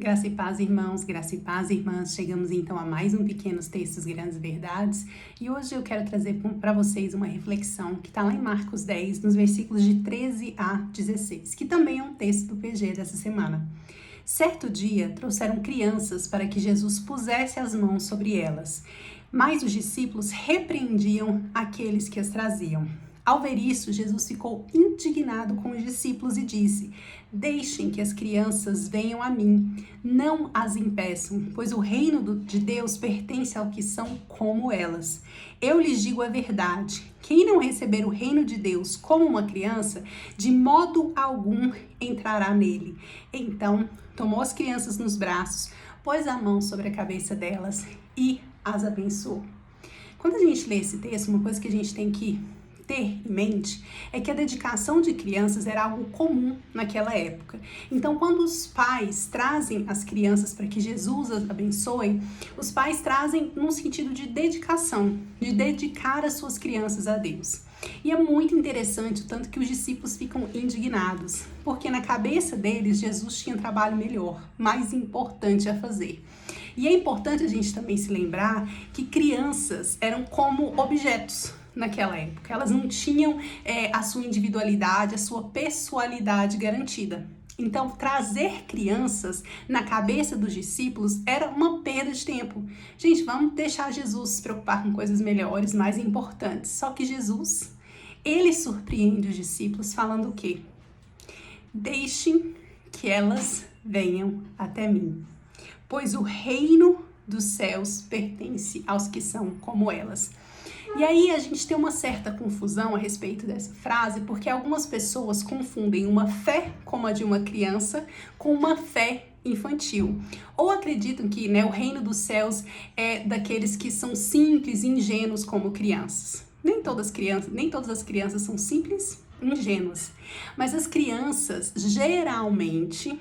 Graça e paz, irmãos, graça e paz, irmãs. Chegamos então a mais um Pequenos Textos, Grandes Verdades. E hoje eu quero trazer para vocês uma reflexão que está lá em Marcos 10, nos versículos de 13 a 16, que também é um texto do PG dessa semana. Certo dia, trouxeram crianças para que Jesus pusesse as mãos sobre elas, mas os discípulos repreendiam aqueles que as traziam. Ao ver isso, Jesus ficou indignado com os discípulos e disse: deixem que as crianças venham a mim, não as impeçam, pois o reino de Deus pertence ao que são como elas. Eu lhes digo a verdade, quem não receber o reino de Deus como uma criança, de modo algum entrará nele. Então, tomou as crianças nos braços, pôs a mão sobre a cabeça delas e as abençoou. Quando a gente lê esse texto, uma coisa que a gente tem que ter em mente é que a dedicação de crianças era algo comum naquela época. Então, quando os pais trazem as crianças para que Jesus as abençoe, os pais trazem num sentido de dedicação, de dedicar as suas crianças a Deus. E é muito interessante o tanto que os discípulos ficam indignados, porque na cabeça deles Jesus tinha um trabalho melhor, mais importante a fazer. E é importante a gente também se lembrar que crianças eram como objetos naquela época. Elas não tinham a sua individualidade, a sua pessoalidade garantida. Então, trazer crianças na cabeça dos discípulos era uma perda de tempo. Gente, vamos deixar Jesus se preocupar com coisas melhores, mais importantes. Só que Jesus, ele surpreende os discípulos falando o quê? Deixem que elas venham até mim, pois o reino dos céus pertence aos que são como elas. E aí a gente tem uma certa confusão a respeito dessa frase, porque algumas pessoas confundem uma fé como a de uma criança com uma fé infantil. Ou acreditam que o reino dos céus é daqueles que são simples e ingênuos como crianças. Nem todas as crianças são simples e ingênuas. Mas as crianças, geralmente,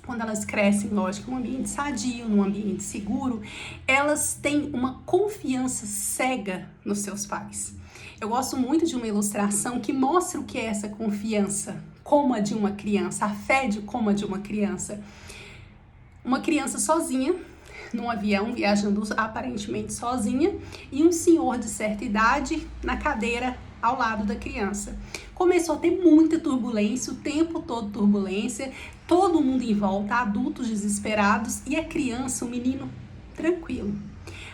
quando elas crescem, lógico, num ambiente sadio, num ambiente seguro, elas têm uma confiança cega nos seus pais. Eu gosto muito de uma ilustração que mostra o que é essa confiança, como a de uma criança, a fé como a de uma criança. Uma criança sozinha, num avião, viajando aparentemente sozinha, e um senhor de certa idade na cadeira ao lado da criança. Começou a ter muita turbulência, o tempo todo turbulência, todo mundo em volta, adultos desesperados e a criança, o menino, tranquilo.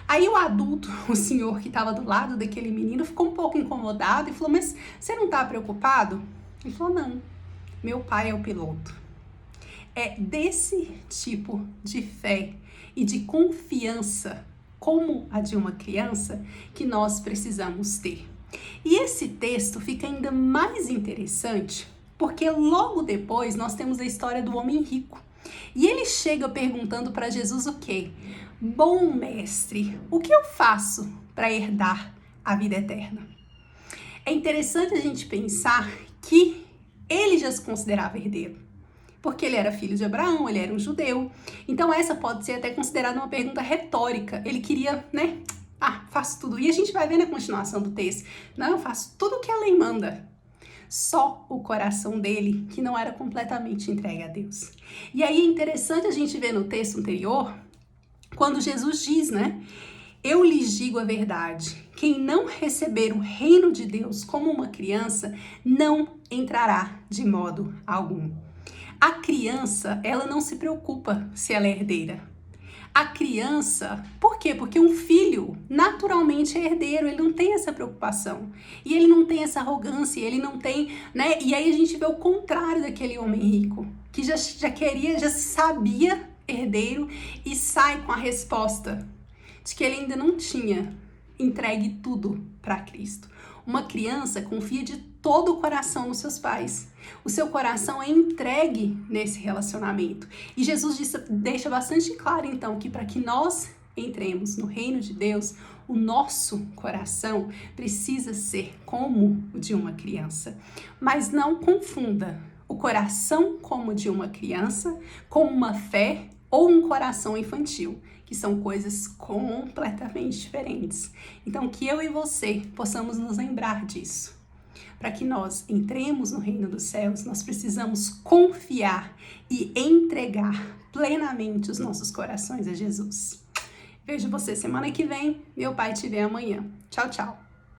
Aí o adulto, o senhor que estava do lado daquele menino, ficou um pouco incomodado e falou: mas você não está preocupado? Ele falou: não, meu pai é o piloto. É desse tipo de fé e de confiança, como a de uma criança, que nós precisamos ter. E esse texto fica ainda mais interessante porque logo depois nós temos a história do homem rico. E ele chega perguntando para Jesus o quê? Bom mestre, o que eu faço para herdar a vida eterna? É interessante a gente pensar que ele já se considerava herdeiro, porque ele era filho de Abraão, ele era um judeu. Então essa pode ser até considerada uma pergunta retórica. Ele queria, faço tudo. E a gente vai ver na continuação do texto. Não, eu faço tudo o que a lei manda. Só o coração dele, que não era completamente entregue a Deus. E aí é interessante a gente ver no texto anterior, quando Jesus diz, eu lhes digo a verdade, quem não receber o reino de Deus como uma criança, não entrará de modo algum. A criança, ela não se preocupa se ela é herdeira. A criança, por quê? Porque um filho naturalmente é herdeiro, ele não tem essa preocupação. E ele não tem essa arrogância, ele não tem, E aí a gente vê o contrário daquele homem rico, que já sabia herdeiro e sai com a resposta de que ele ainda não tinha entregue tudo para Cristo. Uma criança confia de todo o coração nos seus pais. O seu coração é entregue nesse relacionamento. E Jesus deixa bastante claro, então, que para que nós entremos no reino de Deus, o nosso coração precisa ser como o de uma criança. Mas não confunda o coração como o de uma criança com uma fé ou um coração infantil, que são coisas completamente diferentes. Então, que eu e você possamos nos lembrar disso. Para que nós entremos no reino dos céus, nós precisamos confiar e entregar plenamente os nossos corações a Jesus. Vejo você semana que vem. Meu Pai te vê amanhã. Tchau, tchau.